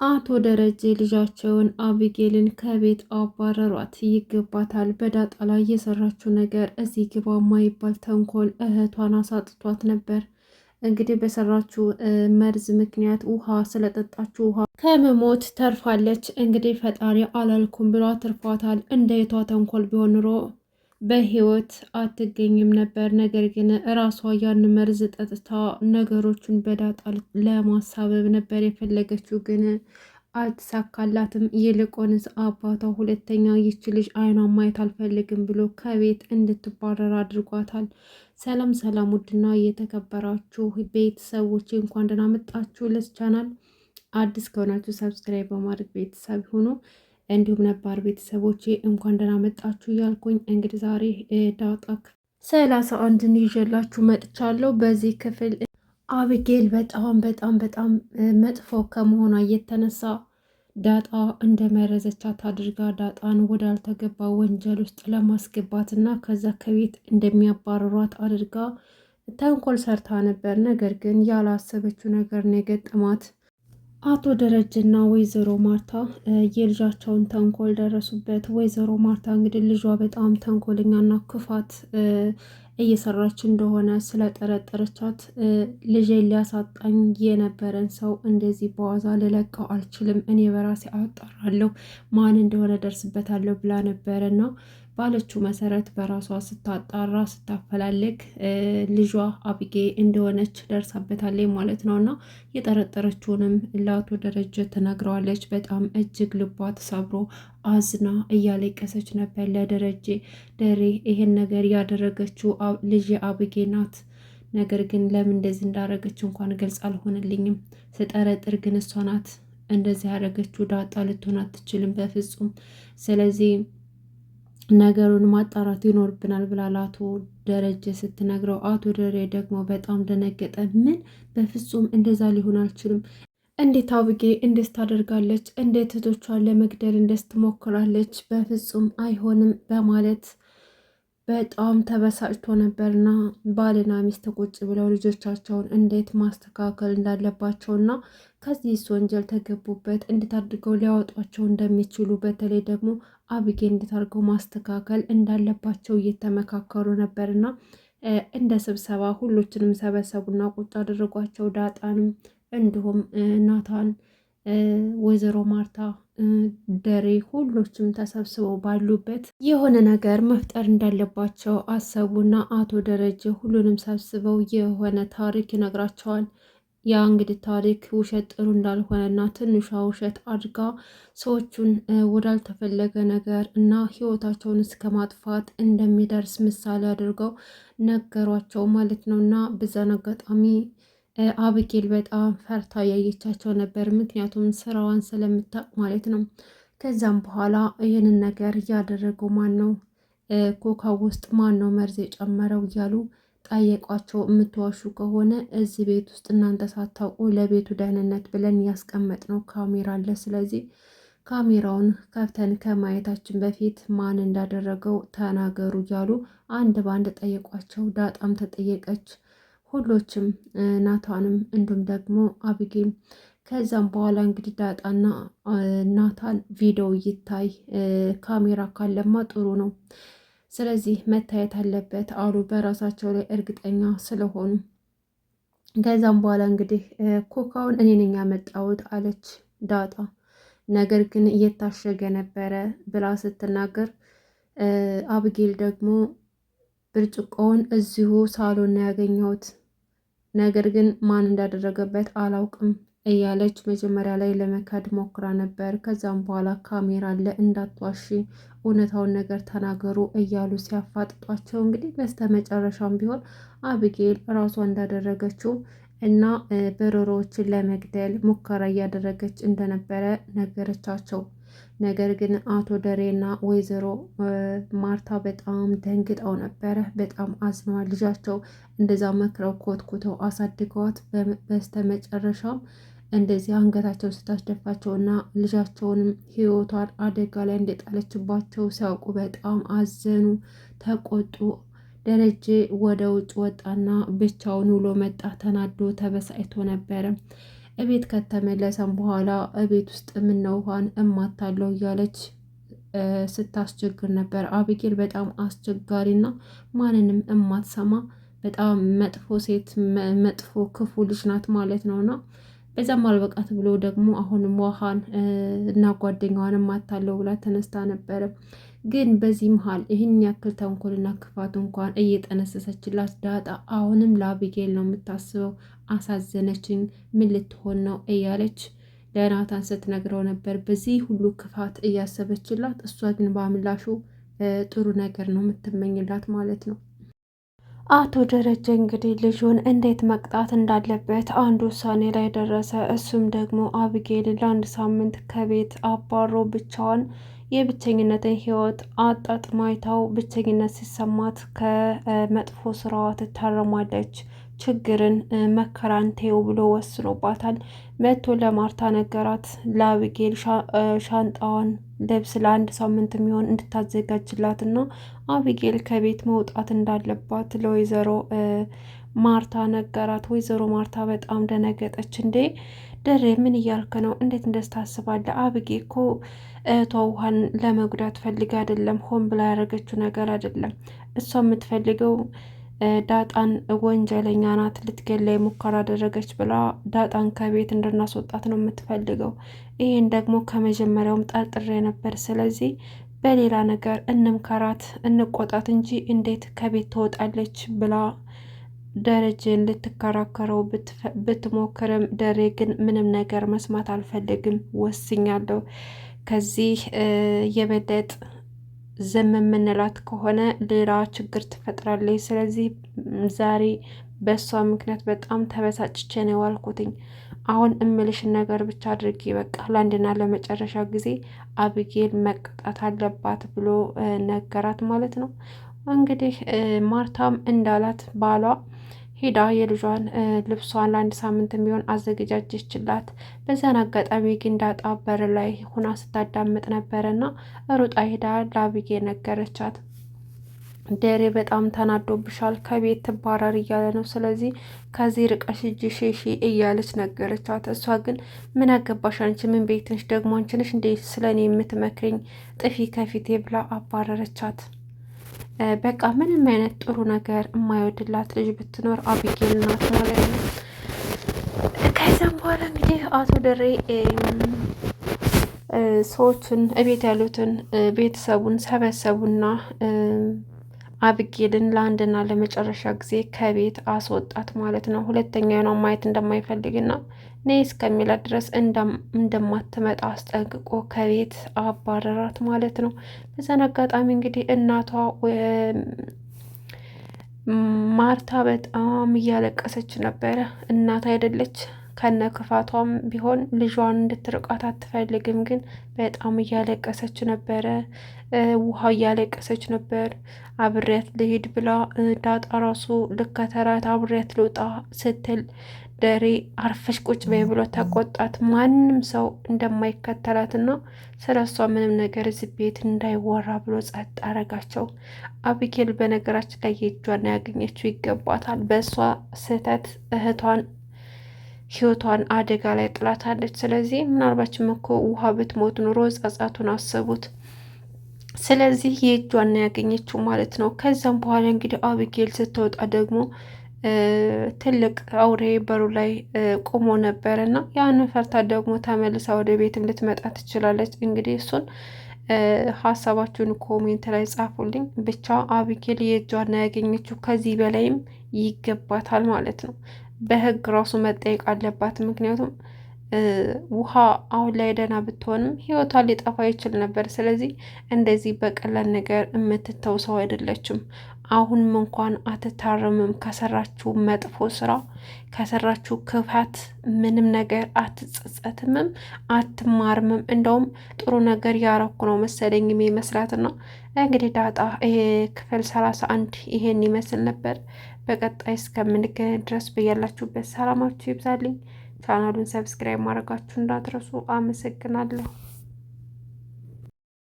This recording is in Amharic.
አቶ ደረጀ ልጃቸውን አቢጌልን ከቤት አባረሯት። ይገባታል። በዳጣ ላይ የሰራችው ነገር እዚህ ግባ ማይባል ተንኮል እህቷን አሳጥቷት ነበር። እንግዲህ በሰራችው መርዝ ምክንያት ውሃ ስለጠጣችው ውሃ ከመሞት ተርፋለች። እንግዲህ ፈጣሪ አላልኩም ብሎ አትርፏታል። እንደ የቷ ተንኮል ቢሆን ኑሮ በህይወት አትገኝም ነበር። ነገር ግን ራሷ ያን መርዝ ጠጥታ ነገሮችን በዳጣ ለማሳበብ ነበር የፈለገችው፣ ግን አልተሳካላትም። ይልቁንስ አባቷ ሁለተኛ ይች ልጅ አይኗን ማየት አልፈልግም ብሎ ከቤት እንድትባረር አድርጓታል። ሰላም ሰላም! ውድና የተከበራችሁ ቤተሰቦች እንኳን ደህና መጣችሁ። ለዚህ ቻናል አዲስ ከሆናችሁ ሰብስክራይብ በማድረግ ቤተሰብ ሆኖ እንዲሁም ነባር ቤተሰቦቼ እንኳን ደህና መጣችሁ እያልኩኝ እንግዲህ ዛሬ ዳጣ 31ን ይዤላችሁ መጥቻለሁ። በዚህ ክፍል አቢጌል በጣም መጥፎ ከመሆኗ የተነሳ ዳጣ እንደመረዘቻት አድርጋ ዳጣን ወዳልተገባ ወንጀል ውስጥ ለማስገባት እና ከዛ ከቤት እንደሚያባረሯት አድርጋ ተንኮል ሰርታ ነበር። ነገር ግን ያላሰበችው ነገር ነው የገጠማት። አቶ ደረጀና ወይዘሮ ማርታ የልጃቸውን ተንኮል ደረሱበት። ወይዘሮ ማርታ እንግዲህ ልጇ በጣም ተንኮለኛና ክፋት እየሰራች እንደሆነ ስለጠረጠረቻት ልጄን ሊያሳጣኝ የነበረን ሰው እንደዚህ በዋዛ ልለቀው አልችልም፣ እኔ በራሴ አጣራለሁ፣ ማን እንደሆነ ደርስበታለሁ ብላ ነበረና ባለችው መሰረት በራሷ ስታጣራ ስታፈላልግ ልጇ አቢጌ እንደሆነች ደርሳበታለች ማለት ነው። እና የጠረጠረችውንም ለአቶ ደረጀ ትነግረዋለች። በጣም እጅግ ልቧ ተሰብሮ አዝና እያለቀሰች ነበር ለደረጀ። ደሬ ይሄን ነገር ያደረገችው ልጅ አቢጌ ናት፣ ነገር ግን ለምን እንደዚህ እንዳደረገች እንኳን ግልጽ አልሆነልኝም። ስጠረጥር ግን እሷ ናት እንደዚህ ያደረገችው፣ ዳጣ ልትሆን አትችልም በፍጹም። ስለዚህ ነገሩን ማጣራት ይኖርብናል ብላ ለአቶ ደረጀ ስትነግረው አቶ ደሬ ደግሞ በጣም ደነገጠ። ምን? በፍጹም እንደዛ ሊሆን አልችልም። እንዴት አቢጌ እንዴት ታደርጋለች? እንዴት እህቶቿን ለመግደል እንዴት ትሞክራለች? በፍጹም አይሆንም በማለት በጣም ተበሳጭቶ ነበርና ባልና ሚስት ቁጭ ብለው ልጆቻቸውን እንዴት ማስተካከል እንዳለባቸውና ከዚህ ወንጀል ተገቡበት እንዴት አድርገው ሊያወጧቸው እንደሚችሉ በተለይ ደግሞ አቢጌ እንዴት አድርገው ማስተካከል እንዳለባቸው እየተመካከሩ ነበርና እንደ ስብሰባ ሁሎችንም ሰበሰቡና ቁጭ አደረጓቸው። ዳጣንም እንዲሁም ናታን፣ ወይዘሮ ማርታ፣ ደሬ ሁሎችም ተሰብስበው ባሉበት የሆነ ነገር መፍጠር እንዳለባቸው አሰቡና አቶ ደረጀ ሁሉንም ሰብስበው የሆነ ታሪክ ይነግራቸዋል። ያ እንግዲህ ታሪክ ውሸት ጥሩ እንዳልሆነና ትንሿ ውሸት አድጋ ሰዎቹን ወዳልተፈለገ ነገር እና ሕይወታቸውን እስከ ማጥፋት እንደሚደርስ ምሳሌ አድርገው ነገሯቸው ማለት ነው። እና በዛን አጋጣሚ አቢጌል በጣም ፈርታ ያየቻቸው ነበር፣ ምክንያቱም ስራዋን ስለምታውቅ ማለት ነው። ከዛም በኋላ ይህንን ነገር እያደረገው ማን ነው? ኮካ ውስጥ ማን ነው መርዝ የጨመረው እያሉ ጠየቋቸው። የምትዋሹ ከሆነ እዚህ ቤት ውስጥ እናንተ ሳታውቁ ለቤቱ ደህንነት ብለን ያስቀመጥነው ካሜራ አለ። ስለዚህ ካሜራውን ከፍተን ከማየታችን በፊት ማን እንዳደረገው ተናገሩ እያሉ አንድ በአንድ ጠየቋቸው። ዳጣም ተጠየቀች፣ ሁሎችም ናታንም እንዲሁም ደግሞ አቢጌም። ከዛም በኋላ እንግዲህ ዳጣና ናታን ቪዲዮ ይታይ ካሜራ ካለማ ጥሩ ነው፣ ስለዚህ መታየት አለበት አሉ በራሳቸው ላይ እርግጠኛ ስለሆኑ። ከዛም በኋላ እንግዲህ ኮካውን እኔ ነኝ ያመጣሁት አለች ዳጣ። ነገር ግን እየታሸገ ነበረ ብላ ስትናገር አቢጌል ደግሞ ብርጭቆውን እዚሁ ሳሎን ነው ያገኘሁት፣ ነገር ግን ማን እንዳደረገበት አላውቅም እያለች መጀመሪያ ላይ ለመካድ ሞክራ ነበር። ከዛም በኋላ ካሜራ አለ እንዳትዋሺ፣ እውነታውን ነገር ተናገሩ እያሉ ሲያፋጥጧቸው እንግዲህ በስተመጨረሻም ቢሆን አቢጌል ራሷ እንዳደረገችው እና በሮሮዎችን ለመግደል ሙከራ እያደረገች እንደነበረ ነገረቻቸው። ነገር ግን አቶ ደሬና ወይዘሮ ማርታ በጣም ደንግጠው ነበረ። በጣም አዝነዋል። ልጃቸው እንደዛ መክረው ኮትኩተው አሳድገዋት በስተመጨረሻም እንደዚህ አንገታቸው ስታስደፋቸው እና ልጃቸውንም ሕይወቷን አደጋ ላይ እንደጣለችባቸው ሲያውቁ በጣም አዘኑ፣ ተቆጡ። ደረጀ ወደ ውጭ ወጣና ብቻውን ውሎ መጣ። ተናዶ ተበሳጭቶ ነበረ። እቤት ከተመለሰም በኋላ እቤት ውስጥ ምነው ውሃን እማታለው እያለች ስታስቸግር ነበር። አቢጌል በጣም አስቸጋሪና ማንንም እማትሰማ በጣም መጥፎ ሴት መጥፎ ክፉ ልጅ ናት ማለት ነውና በዛም አልበቃት ብሎ ደግሞ አሁንም ውሃን እና ጓደኛዋን እማታለው ብላ ተነስታ ነበረ። ግን በዚህ መሀል ይህን ያክል ተንኮልና ክፋት እንኳን እየጠነሰሰችላት ዳጣ አሁንም ለአቢጌል ነው የምታስበው። አሳዘነችኝ፣ ምን ልትሆን ነው እያለች ለናታን ስትነግረው ነበር። በዚህ ሁሉ ክፋት እያሰበችላት፣ እሷ ግን በምላሹ ጥሩ ነገር ነው የምትመኝላት ማለት ነው። አቶ ደረጀ እንግዲህ ልጁን እንዴት መቅጣት እንዳለበት አንድ ውሳኔ ላይ ደረሰ። እሱም ደግሞ አቢጌልን ለአንድ ሳምንት ከቤት አባሮ ብቻዋን የብቸኝነትን ህይወት አጣጥማይታው ብቸኝነት ሲሰማት ከመጥፎ ስራዋ ትታረማለች። ችግርን መከራንቴው ብሎ ወስኖባታል። መቶ ለማርታ ነገራት። ለአቢጌል ሻንጣዋን ልብስ ለአንድ ሳምንት የሚሆን እንድታዘጋጅላት እና አቢጌል ከቤት መውጣት እንዳለባት ለወይዘሮ ማርታ ነገራት። ወይዘሮ ማርታ በጣም ደነገጠች። እንዴ ደሬ ምን እያልክ ነው? እንዴት እንደዚህ ታስባለህ? አቢጌ እኮ እህቷ ውሃን ለመጉዳት ፈልጋ አይደለም፣ ሆን ብላ ያደረገችው ነገር አይደለም። እሷ የምትፈልገው ዳጣን ወንጀለኛ ናት፣ ልትገላይ ሙከራ አደረገች ብላ ዳጣን ከቤት እንድናስወጣት ነው የምትፈልገው። ይህን ደግሞ ከመጀመሪያውም ጠርጥሬ ነበር። ስለዚህ በሌላ ነገር እንምከራት፣ እንቆጣት እንጂ እንዴት ከቤት ትወጣለች ብላ ደረጀን ልትከራከረው ብትሞክርም ደሬ ግን ምንም ነገር መስማት አልፈልግም፣ ወስኛለሁ። ከዚህ የበለጠ ዝም የምንላት ከሆነ ሌላ ችግር ትፈጥራለች። ስለዚህ ዛሬ በእሷ ምክንያት በጣም ተበሳጭቼ ነው የዋልኩትኝ። አሁን እምልሽን ነገር ብቻ አድርጊ፣ በቃ ለአንድና ለመጨረሻ ጊዜ አቢጌል መቅጣት አለባት ብሎ ነገራት ማለት ነው። እንግዲህ ማርታም እንዳላት ባሏ ሄዳ የልጇን ልብሷን ለአንድ ሳምንት የሚሆን አዘገጃጀችላት። በዛን አጋጣሚ ግን ዳጣ በር ላይ ሁና ስታዳምጥ ነበረና ሩጣ ሄዳ ለአቢጌል ነገረቻት። ደሬ በጣም ተናዶብሻል፣ ከቤት ትባረር እያለ ነው። ስለዚህ ከዚህ ርቀሽ ሂጂ ሼሺ እያለች ነገረቻት። እሷ ግን ምን አገባሽ አንቺ፣ ምን ቤት ነሽ ደግሞ? አንቺ ነሽ እንዴ ስለ እኔ የምትመክሪኝ? ጥፊ ከፊቴ ብላ አባረረቻት። በቃ ምንም አይነት ጥሩ ነገር የማይወድላት ልጅ ብትኖር አቢጌል ናት ማለት ነው። ከዚያም በኋላ እንግዲህ አቶ ደሬ ሰዎችን እቤት ያሉትን ቤተሰቡን ሰበሰቡና አቢጌልን ለአንድና ለመጨረሻ ጊዜ ከቤት አስወጣት ማለት ነው። ሁለተኛ ነው ማየት እንደማይፈልግና እኔ እስከሚላት ድረስ እንደማትመጣ አስጠንቅቆ ከቤት አባረራት ማለት ነው። በዛን አጋጣሚ እንግዲህ እናቷ ማርታ በጣም እያለቀሰች ነበረ። እናት አይደለች ከነ ክፋቷም ቢሆን ልጇን እንድትርቃት አትፈልግም። ግን በጣም እያለቀሰች ነበረ። ውሃ እያለቀሰች ነበር። አብሬያት ልሂድ ብላ ዳጣ ራሱ ልከተራት አብሬያት ልውጣ ስትል ደሬ አርፈሽ ቁጭ በይ ብሎ ተቆጣት። ማንም ሰው እንደማይከተላትና ስለ እሷ ምንም ነገር እዚህ ቤት እንዳይወራ ብሎ ጸጥ አረጋቸው። አቢጌል በነገራችን ላይ የእጇን ያገኘችው ይገባታል። በእሷ ስህተት እህቷን ህይወቷን አደጋ ላይ ጥላታለች። ስለዚህ ምናልባችም እኮ ውሃ ብትሞት ኑሮ ጸጸቱን አሰቡት። ስለዚህ የእጇን ያገኘችው ማለት ነው። ከዛም በኋላ እንግዲህ አቢጌል ስትወጣ ደግሞ ትልቅ አውሬ በሩ ላይ ቆሞ ነበረ እና ያንን ፈርታ ደግሞ ተመልሳ ወደ ቤትም ልትመጣ ትችላለች። እንግዲህ እሱን ሀሳባችሁን ኮሜንት ላይ ጻፉልኝ። ብቻ አቢጌል የእጇን ያገኘችው ከዚህ በላይም ይገባታል ማለት ነው። በህግ ራሱ መጠየቅ አለባት። ምክንያቱም ውሃ አሁን ላይ ደህና ብትሆንም ህይወቷን ሊጠፋ ይችል ነበር። ስለዚህ እንደዚህ በቀላል ነገር የምትተው ሰው አይደለችም። አሁንም እንኳን አትታረምም። ከሰራችሁ መጥፎ ስራ ከሰራችሁ ክፋት ምንም ነገር አትጸጸትምም፣ አትማርምም። እንደውም ጥሩ ነገር ያረኩ ነው መሰለኝ ይመስላትና እንግዲህ ዳጣ ይሄ ክፍል 31 ይሄን ይመስል ነበር። በቀጣይ እስከምንገናኝ ድረስ በያላችሁበት ሰላማችሁ ይብዛልኝ። ቻናሉን ሰብስክራይብ ማድረጋችሁ እንዳትረሱ። አመሰግናለሁ።